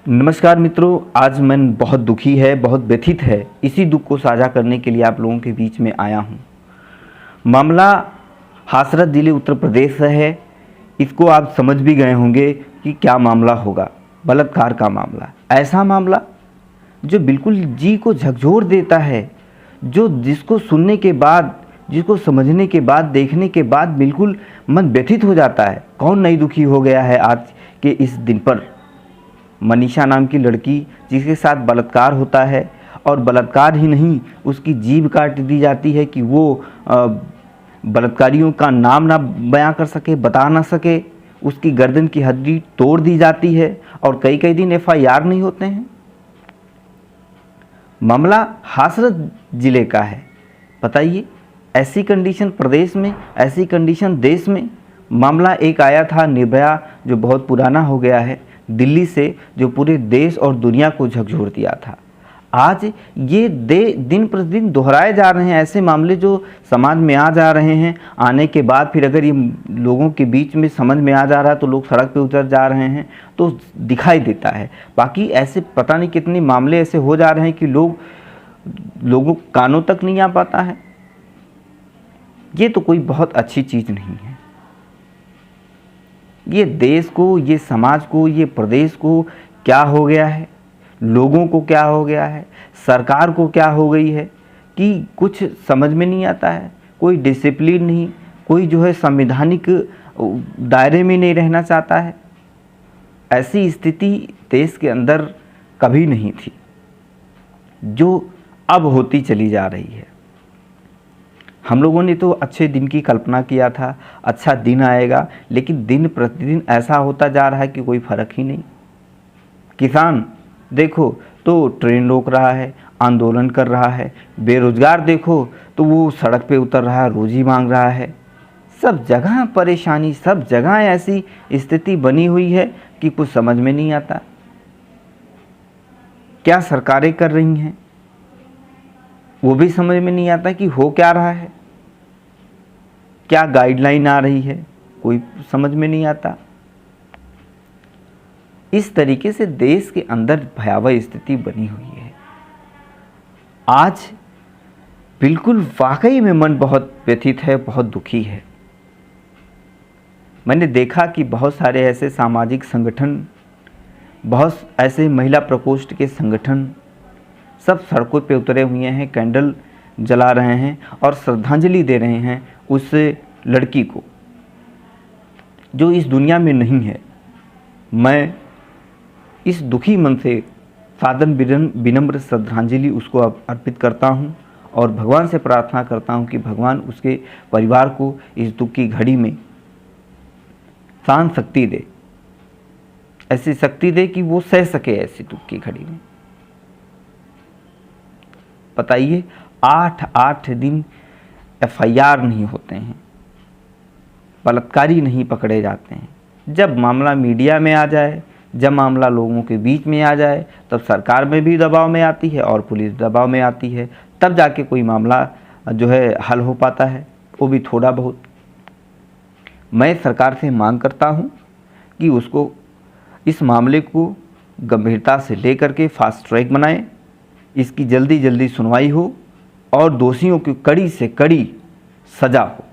नमस्कार मित्रों, आज मन बहुत दुखी है, बहुत व्यथित है। इसी दुख को साझा करने के लिए आप लोगों के बीच में आया हूँ। मामला हासरस जिले उत्तर प्रदेश से है। इसको आप समझ भी गए होंगे कि क्या मामला होगा। बलात्कार का मामला, ऐसा मामला जो बिल्कुल जी को झकझोर देता है, जो जिसको सुनने के बाद, जिसको समझने के बाद, देखने के बाद बिल्कुल मन व्यथित हो जाता है। कौन नहीं दुखी हो गया है आज के इस दिन पर। मनीषा नाम की लड़की जिसके साथ बलात्कार होता है, और बलात्कार ही नहीं, उसकी जीभ काट दी जाती है कि वो बलात्कारियों का नाम ना बयां कर सके, बता ना सके। उसकी गर्दन की हड्डी तोड़ दी जाती है और कई कई दिन FIR नहीं होते हैं। मामला हासरस जिले का है। बताइए, ऐसी कंडीशन प्रदेश में, ऐसी कंडीशन देश में। मामला एक आया था निर्भया, जो बहुत पुराना हो गया है, दिल्ली से, जो पूरे देश और दुनिया को झकझोर दिया था। आज ये दिन प्रतिदिन दोहराए जा रहे हैं ऐसे मामले, जो समाज में आ जा रहे हैं। आने के बाद फिर अगर ये लोगों के बीच में समझ में आ जा रहा है तो लोग सड़क पे उतर जा रहे हैं, तो दिखाई देता है। बाकी ऐसे पता नहीं कितने मामले ऐसे हो जा रहे हैं कि लोगों कानों तक नहीं आ पाता है। ये तो कोई बहुत अच्छी चीज़ नहीं है। ये देश को, ये समाज को, ये प्रदेश को क्या हो गया है, लोगों को क्या हो गया है, सरकार को क्या हो गई है कि कुछ समझ में नहीं आता है। कोई डिसिप्लिन नहीं, कोई जो है संवैधानिक दायरे में नहीं रहना चाहता है। ऐसी स्थिति देश के अंदर कभी नहीं थी, जो अब होती चली जा रही है। हम लोगों ने तो अच्छे दिन की कल्पना किया था, अच्छा दिन आएगा, लेकिन दिन प्रतिदिन ऐसा होता जा रहा है कि कोई फर्क ही नहीं। किसान देखो तो ट्रेन रोक रहा है, आंदोलन कर रहा है। बेरोजगार देखो तो वो सड़क पे उतर रहा है, रोजी मांग रहा है। सब जगह परेशानी, सब जगह ऐसी स्थिति बनी हुई है कि कुछ समझ में नहीं आता। क्या सरकारें कर रही हैं वो भी समझ में नहीं आता कि हो क्या रहा है। क्या गाइडलाइन आ रही है, कोई समझ में नहीं आता। इस तरीके से देश के अंदर भयावह स्थिति बनी हुई है। आज बिल्कुल वाकई में मन बहुत व्यथित है, बहुत दुखी है। मैंने देखा कि बहुत सारे ऐसे सामाजिक संगठन, बहुत ऐसे महिला प्रकोष्ठ के संगठन सब सड़कों पे उतरे हुए हैं, कैंडल जला रहे हैं और श्रद्धांजलि दे रहे हैं उस लड़की को जो इस दुनिया में नहीं है। मैं इस दुखी मन से सादर विनम्र श्रद्धांजलि उसको अर्पित करता हूं और भगवान से प्रार्थना करता हूं कि भगवान उसके परिवार को इस दुख की घड़ी में शांत शक्ति दे, ऐसी शक्ति दे कि वो सह सके ऐसी दुख की घड़ी में। बताइए, 8 दिन FIR नहीं होते हैं, बलात्कारी नहीं पकड़े जाते हैं। जब मामला मीडिया में आ जाए, जब मामला लोगों के बीच में आ जाए, तब सरकार में भी दबाव में आती है और पुलिस दबाव में आती है, तब जाके कोई मामला जो है हल हो पाता है, वो भी थोड़ा बहुत। मैं सरकार से मांग करता हूँ कि उसको इस मामले को गंभीरता से लेकर के फास्ट ट्रैक बनाए, इसकी जल्दी सुनवाई हो और दोषियों की कड़ी से कड़ी सज़ा हो।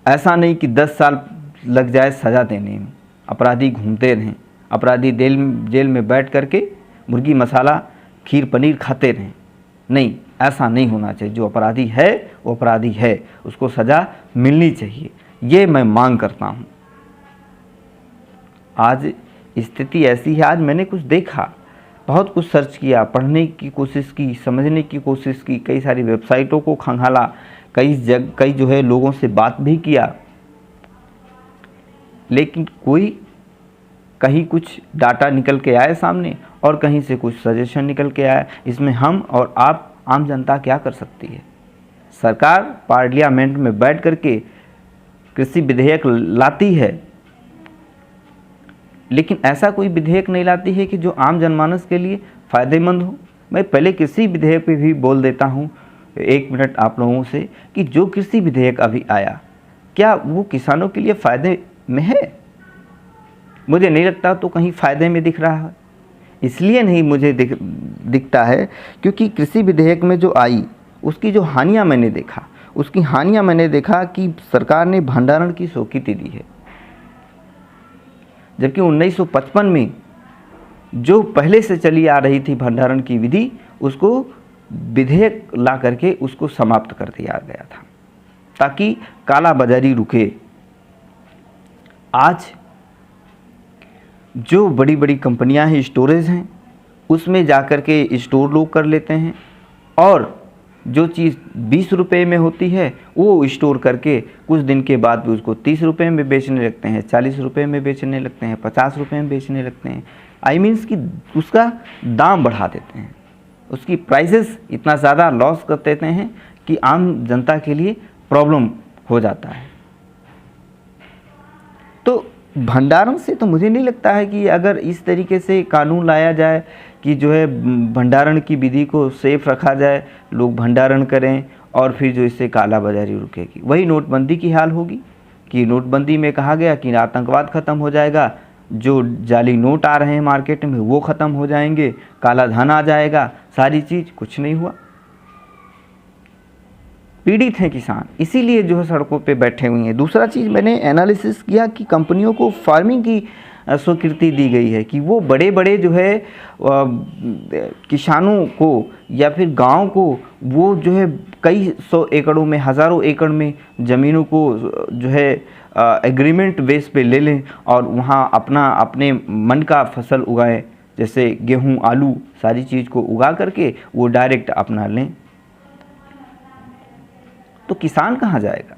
ऐसा नहीं कि 10 साल लग जाए सज़ा देने में, अपराधी घूमते रहें, अपराधी जेल में बैठ करके मुर्गी मसाला खीर पनीर खाते रहें। नहीं, ऐसा नहीं होना चाहिए। जो अपराधी है वो अपराधी है, उसको सज़ा मिलनी चाहिए, ये मैं मांग करता हूँ। आज स्थिति ऐसी है, आज मैंने कुछ देखा, बहुत कुछ सर्च किया, पढ़ने की कोशिश की, समझने की कोशिश की, कई सारी वेबसाइटों को खंगाला, कई जो है लोगों से बात भी किया, लेकिन कोई कहीं कुछ डाटा निकल के आए सामने और कहीं से कुछ सजेशन निकल के आया। इसमें हम और आप आम जनता क्या कर सकती है। सरकार पार्लियामेंट में बैठ करके कृषि विधेयक लाती है, लेकिन ऐसा कोई विधेयक नहीं लाती है कि जो आम जनमानस के लिए फ़ायदेमंद हो। मैं पहले कृषि विधेयक पे भी बोल देता हूँ 1 मिनट आप लोगों से कि जो कृषि विधेयक अभी आया, क्या वो किसानों के लिए फ़ायदे में है? मुझे नहीं लगता तो कहीं फ़ायदे में दिख रहा है। इसलिए नहीं मुझे दिखता है क्योंकि कृषि विधेयक में जो आई उसकी जो हानियाँ मैंने देखा कि सरकार ने भंडारण की स्वीकृति दी है, जबकि 1955 में जो पहले से चली आ रही थी भंडारण की विधि, उसको विधेयक ला करके उसको समाप्त कर दिया गया था ताकि काला बाजारी रुके। आज जो बड़ी बड़ी कंपनियां हैं, स्टोरेज हैं, उसमें जाकर के स्टोर लोग कर लेते हैं और जो चीज़ 20 रुपये में होती है वो स्टोर करके कुछ दिन के बाद भी उसको 30 रुपये में बेचने लगते हैं, 40 रुपये में बेचने लगते हैं, 50 रुपये में बेचने लगते हैं। आई मीन्स कि उसका दाम बढ़ा देते हैं, उसकी प्राइसेस इतना ज़्यादा लॉस कर देते हैं कि आम जनता के लिए प्रॉब्लम हो जाता है। तो भंडारण से तो मुझे नहीं लगता है कि अगर इस तरीके से कानून लाया जाए कि जो है भंडारण की विधि को सेफ रखा जाए, लोग भंडारण करें और फिर जो इससे काला बाजारी रुकेगी। वही नोटबंदी की हाल होगी कि नोटबंदी में कहा गया कि आतंकवाद ख़त्म हो जाएगा, जो जाली नोट आ रहे हैं मार्केट में वो ख़त्म हो जाएंगे, काला धन आ जाएगा, सारी चीज़, कुछ नहीं हुआ। पीड़ित हैं किसान, इसीलिए जो है सड़कों पे बैठे हुए हैं। दूसरा चीज़ मैंने एनालिसिस किया कि कंपनियों को फार्मिंग की स्वीकृति दी गई है कि वो बड़े बड़े जो है किसानों को या फिर गांव को वो जो है कई सौ एकड़ों में, हज़ारों एकड़ में ज़मीनों को जो है एग्रीमेंट बेस पे ले लें और वहाँ अपने मन का फसल उगाएं, जैसे गेहूँ, आलू, सारी चीज़ को उगा करके वो डायरेक्ट अपना लें। तो किसान कहाँ जाएगा?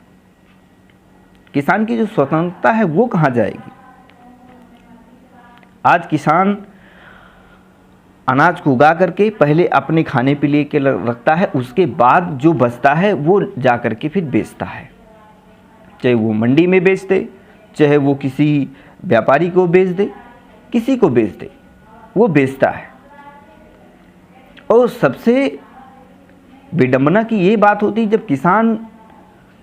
किसान की जो स्वतंत्रता है वो कहाँ जाएगी? आज किसान अनाज को उगा करके पहले अपने खाने के लिए रखता है, उसके बाद जो बचता है वो जा करके फिर बेचता है, चाहे वो मंडी में बेच दे, चाहे वो किसी व्यापारी को बेच दे, किसी को बेच दे, वो बेचता है। और सबसे विडंबना की ये बात होती है जब किसान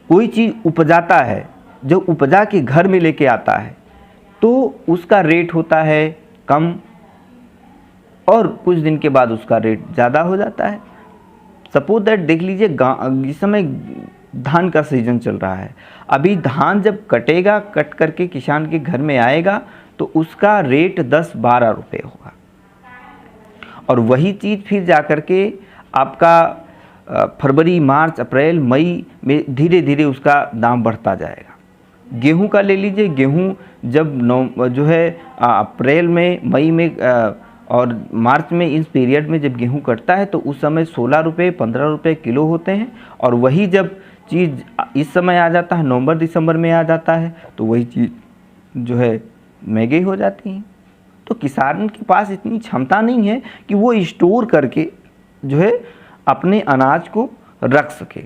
कोई चीज़ उपजाता है, जो उपजा के घर में लेके आता है तो उसका रेट होता है कम और कुछ दिन के बाद उसका रेट ज़्यादा हो जाता है। सपोज दैट देख लीजिए, इस समय धान का सीजन चल रहा है, अभी धान जब कटेगा, कट करके किसान के घर में आएगा तो उसका रेट 10-12 रुपये होगा और वही चीज़ फिर जा कर के आपका फरवरी, मार्च, अप्रैल, मई में धीरे धीरे उसका दाम बढ़ता जाएगा। गेहूं का ले लीजिए, गेहूं जब जो है अप्रैल में, मई में और मार्च में, इस पीरियड में जब गेहूं कटता है तो उस समय 16 रुपये, 15 रुपये किलो होते हैं और वही जब चीज़ इस समय आ जाता है, नवंबर दिसंबर में आ जाता है तो वही चीज़ जो है महंगी हो जाती है। तो किसान के पास इतनी क्षमता नहीं है कि वो स्टोर करके जो है अपने अनाज को रख सके,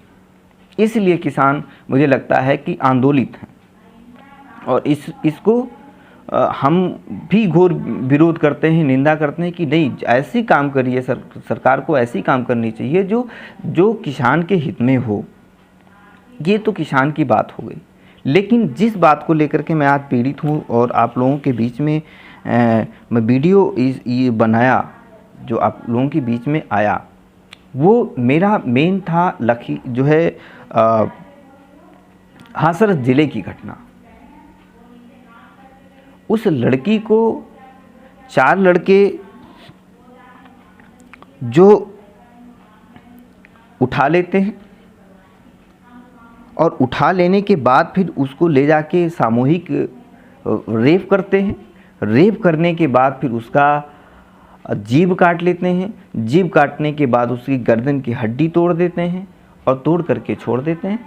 इसलिए किसान मुझे लगता है कि आंदोलित हैं और इसको हम भी घोर विरोध करते हैं, निंदा करते हैं कि नहीं, ऐसी काम करिए, सरकार को ऐसी काम करनी चाहिए जो किसान के हित में हो। ये तो किसान की बात हो गई, लेकिन जिस बात को लेकर के मैं आज पीड़ित हूँ और आप लोगों के बीच में मैं वीडियो ये बनाया, जो आप लोगों के बीच में आया, वो मेरा मेन था जो है हाथरस ज़िले की घटना। उस लड़की को 4 लड़के जो उठा लेते हैं और उठा लेने के बाद फिर उसको ले जाके सामूहिक रेप करते हैं। रेप करने के बाद फिर उसका जीभ काट लेते हैं। जीभ काटने के बाद उसकी गर्दन की हड्डी तोड़ देते हैं और तोड़ करके छोड़ देते हैं।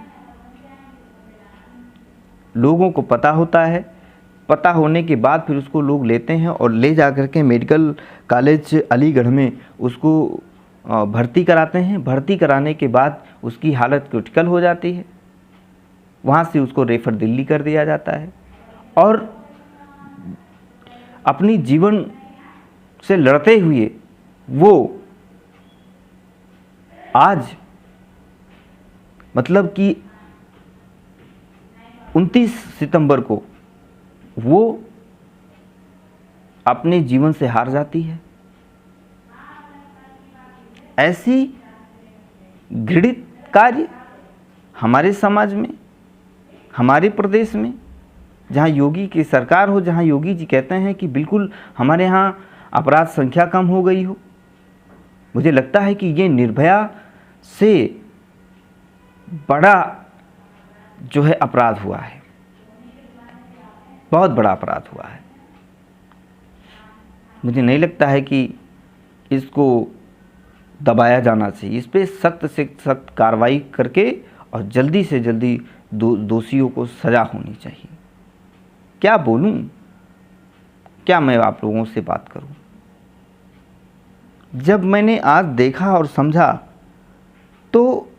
लोगों को पता होता है, पता होने के बाद फिर उसको लोग लेते हैं और ले जा कर के मेडिकल कॉलेज अलीगढ़ में उसको भर्ती कराते हैं। भर्ती कराने के बाद उसकी हालत क्रिटिकल हो जाती है, वहाँ से उसको रेफर दिल्ली कर दिया जाता है और अपनी जीवन से लड़ते हुए वो आज मतलब कि 29 सितंबर को वो अपने जीवन से हार जाती है। ऐसी घृणित कार्य हमारे समाज में, हमारे प्रदेश में, जहाँ योगी की सरकार हो, जहाँ योगी जी कहते हैं कि बिल्कुल हमारे यहाँ अपराध संख्या कम हो गई हो। मुझे लगता है कि ये निर्भया से बड़ा जो है अपराध हुआ है, बहुत बड़ा अपराध हुआ है। मुझे नहीं लगता है कि इसको दबाया जाना चाहिए। इस पर सख्त से सख्त कार्रवाई करके और जल्दी से जल्दी दोषियों को सज़ा होनी चाहिए। क्या बोलूं, क्या मैं आप लोगों से बात करूं। जब मैंने आज देखा और समझा तो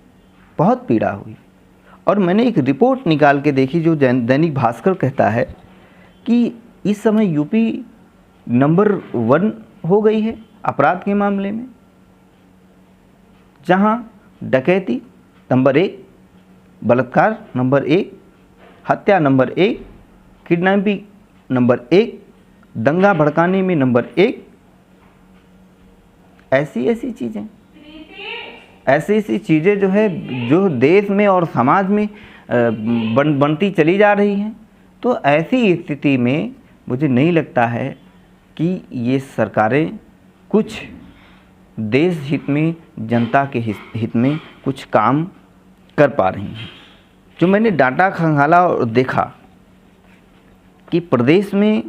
बहुत पीड़ा हुई। और मैंने एक रिपोर्ट निकाल के देखी जो दैनिक भास्कर कहता है कि इस समय यूपी नंबर 1 हो गई है अपराध के मामले में, जहां डकैती नंबर 1, बलात्कार नंबर 1, हत्या नंबर 1, किडनैपिंग नंबर 1, दंगा भड़काने में नंबर 1। ऐसी चीज़ें जो है जो देश में और समाज में बनती चली जा रही हैं। तो ऐसी स्थिति में मुझे नहीं लगता है कि ये सरकारें कुछ देश हित में, जनता के हित में कुछ काम कर पा रही हैं। जो मैंने डाटा खंगाला और देखा कि प्रदेश में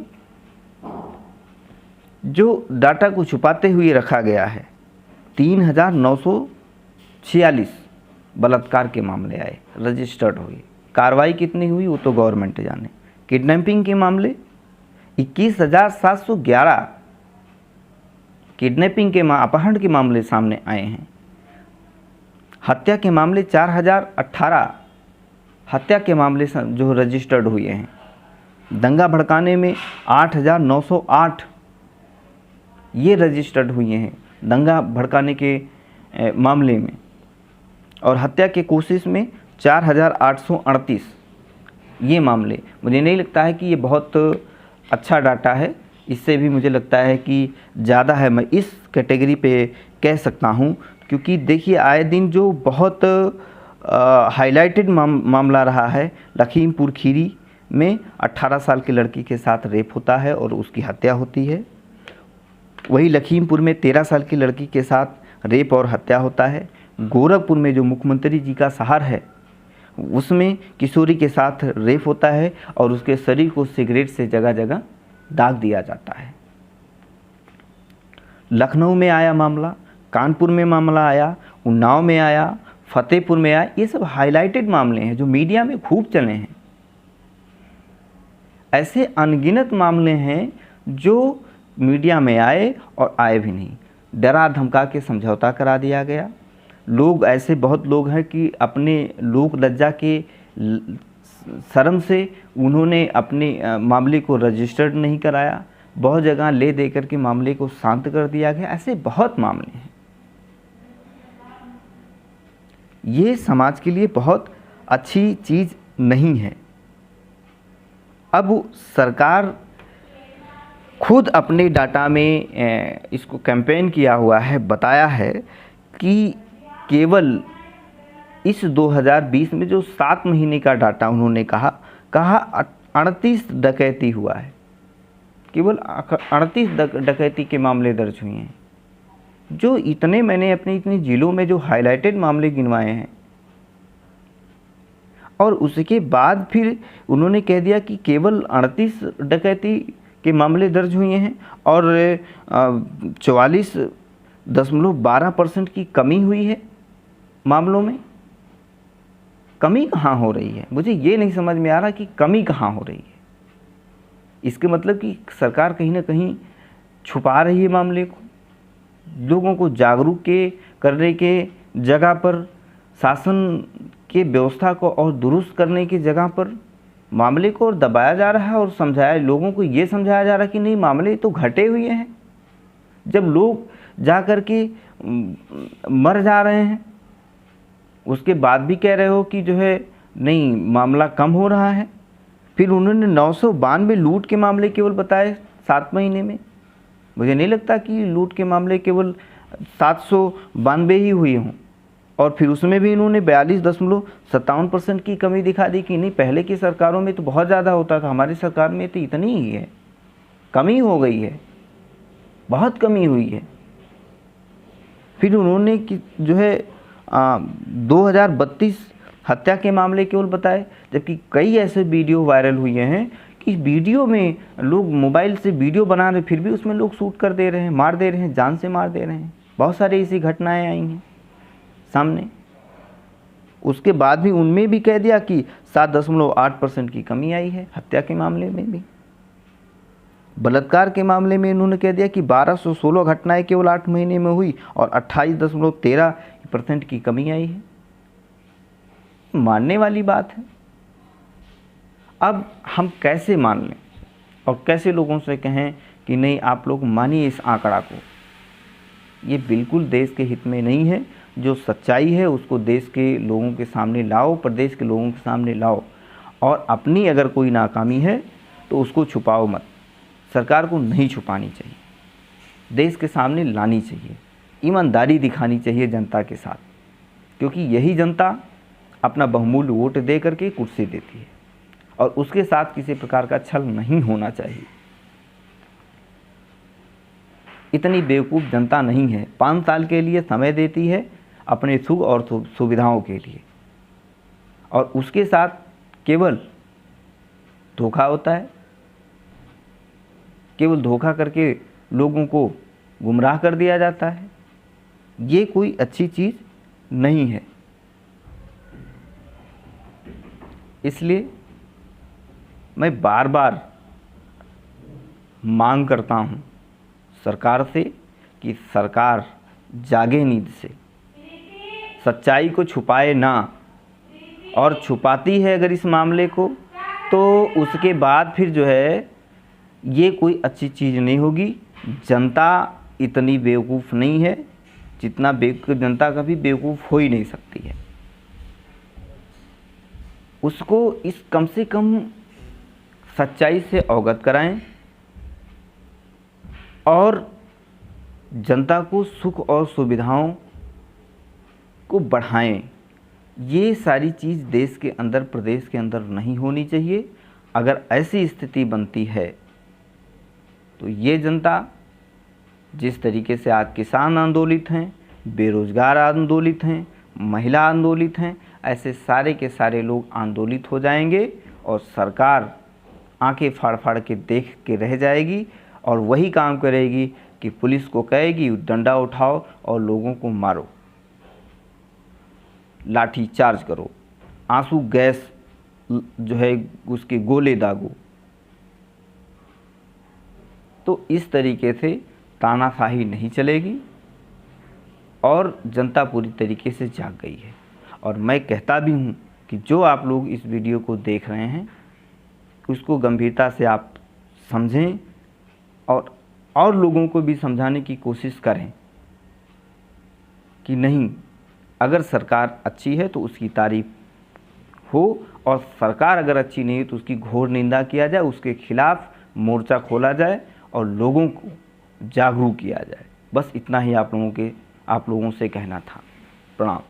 जो डाटा को छुपाते हुए रखा गया है, 3946 बलात्कार के मामले आए, रजिस्टर्ड हुए। कार्रवाई कितनी हुई वो तो गवर्नमेंट जाने। किडनैपिंग के मामले 21,711 किडनैपिंग के अपहरण के मामले सामने आए हैं। हत्या के मामले 4018 हत्या के मामले जो रजिस्टर्ड हुए हैं। दंगा भड़काने में 8908 ये रजिस्टर्ड हुए हैं दंगा भड़काने के मामले में। और हत्या के कोशिश में 4838 ये मामले। मुझे नहीं लगता है कि ये बहुत अच्छा डाटा है। इससे भी मुझे लगता है कि ज़्यादा है, मैं इस कैटेगरी पे कह सकता हूँ। क्योंकि देखिए आए दिन जो बहुत हाईलाइटेड मामला रहा है, लखीमपुर खीरी में 18 साल की लड़की के साथ रेप होता है और उसकी हत्या होती है। वही लखीमपुर में 13 साल की लड़की के साथ रेप और हत्या होता है। गोरखपुर में जो मुख्यमंत्री जी का शहर है उसमें किशोरी के साथ रेप होता है और उसके शरीर को सिगरेट से जगह जगह दाग दिया जाता है। लखनऊ में आया मामला, कानपुर में मामला आया, उन्नाव में आया, फतेहपुर में आया। ये सब हाईलाइटेड मामले हैं जो मीडिया में खूब चले हैं। ऐसे अनगिनत मामले हैं जो मीडिया में आए और आए भी नहीं। डरा धमका के समझौता करा दिया गया। लोग ऐसे बहुत लोग हैं कि अपने लोक लज्जा के शर्म से उन्होंने अपने मामले को रजिस्टर्ड नहीं कराया। बहुत जगह ले दे कर के मामले को शांत कर दिया गया। ऐसे बहुत मामले हैं। ये समाज के लिए बहुत अच्छी चीज़ नहीं है। अब सरकार खुद अपने डाटा में इसको कैंपेन किया हुआ है, बताया है कि केवल इस 2020 में जो 7 महीने का डाटा उन्होंने कहा 38 डकैती हुआ है। केवल 38 डकैती के मामले दर्ज हुए हैं। जो इतने मैंने अपने इतने जिलों में जो हाईलाइटेड मामले गिनवाए हैं, और उसके बाद फिर उन्होंने कह दिया कि केवल 38 डकैती के मामले दर्ज हुए हैं और 44.12% की कमी हुई है मामलों में। कमी कहाँ हो रही है? मुझे ये नहीं समझ में आ रहा कि कमी कहाँ हो रही है। इसके मतलब कि सरकार कहीं ना कहीं छुपा रही है मामले को। लोगों को जागरूक करने के जगह पर, शासन के व्यवस्था को और दुरुस्त करने की जगह पर मामले को और दबाया जा रहा है और समझाया, लोगों को ये समझाया जा रहा है कि नहीं मामले तो घटे हुए हैं। जब लोग जा कर के मर जा रहे हैं उसके बाद भी कह रहे हो कि जो है नहीं मामला कम हो रहा है। फिर उन्होंने 992 लूट के मामले केवल बताए 7 महीने में। मुझे नहीं लगता कि लूट के मामले केवल 792 ही हुई हों, और फिर उसमें भी इन्होंने 42.57% की कमी दिखा दी कि नहीं पहले की सरकारों में तो बहुत ज़्यादा होता था, हमारी सरकार में तो इतनी ही है, कमी हो गई है, बहुत कमी हुई है। फिर उन्होंने कि जो है 2032 हत्या के मामले केवल बताए, जबकि कई ऐसे वीडियो वायरल हुए हैं कि वीडियो में लोग मोबाइल से वीडियो बना रहे, फिर भी उसमें लोग शूट कर दे रहे हैं, मार दे रहे हैं, जान से मार दे रहे हैं। बहुत सारी ऐसी घटनाएं आई हैं सामने। उसके बाद भी उनमें भी कह दिया कि 7.8% की कमी आई है हत्या के मामले में भी। बलात्कार के मामले में इन्होंने कह दिया कि 1216 घटनाएं केवल 8 महीने में हुई और 28.13% की कमी आई है। मानने वाली बात है। अब हम कैसे मान लें और कैसे लोगों से कहें कि नहीं आप लोग मानिए इस आंकड़ा को? ये बिल्कुल देश के हित में नहीं है। जो सच्चाई है उसको देश के लोगों के सामने लाओ, प्रदेश के लोगों के सामने लाओ, और अपनी अगर कोई नाकामी है तो उसको छुपाओ मत। सरकार को नहीं छुपानी चाहिए, देश के सामने लानी चाहिए, ईमानदारी दिखानी चाहिए जनता के साथ, क्योंकि यही जनता अपना बहुमूल्य वोट दे करके कुर्सी देती है और उसके साथ किसी प्रकार का छल नहीं होना चाहिए। इतनी बेवकूफ़ जनता नहीं है। 5 साल के लिए समय देती है अपने सुख और सुविधाओं के लिए, और उसके साथ केवल धोखा होता है। केवल धोखा करके लोगों को गुमराह कर दिया जाता है। ये कोई अच्छी चीज़ नहीं है। इसलिए मैं बार बार मांग करता हूँ सरकार से कि सरकार जागे नींद से, सच्चाई को छुपाए ना, और छुपाती है अगर इस मामले को तो उसके बाद फिर जो है ये कोई अच्छी चीज़ नहीं होगी। जनता इतनी बेवकूफ़ नहीं है, जितना जनता कभी बेवकूफ़ हो ही नहीं सकती है। उसको इस कम से कम सच्चाई से अवगत कराएं और जनता को सुख और सुविधाओं को बढ़ाएं। ये सारी चीज़ देश के अंदर, प्रदेश के अंदर नहीं होनी चाहिए। अगर ऐसी स्थिति बनती है तो ये जनता, जिस तरीके से आज किसान आंदोलित हैं, बेरोजगार आंदोलित हैं, महिला आंदोलित हैं, ऐसे सारे के सारे लोग आंदोलित हो जाएंगे और सरकार आंखें फाड़ फाड़ के देख के रह जाएगी और वही काम करेगी कि पुलिस को कहेगी डंडा उठाओ और लोगों को मारो, लाठी चार्ज करो, आंसू गैस जो है उसके गोले दागो। तो इस तरीके से तानाशाही नहीं चलेगी और जनता पूरी तरीके से जाग गई है। और मैं कहता भी हूँ कि जो आप लोग इस वीडियो को देख रहे हैं उसको गंभीरता से आप समझें और लोगों को भी समझाने की कोशिश करें कि नहीं, अगर सरकार अच्छी है तो उसकी तारीफ हो, और सरकार अगर अच्छी नहीं है तो उसकी घोर निंदा किया जाए, उसके खिलाफ मोर्चा खोला जाए और लोगों को जागरूक किया जाए। बस इतना ही आप लोगों से कहना था। प्रणाम।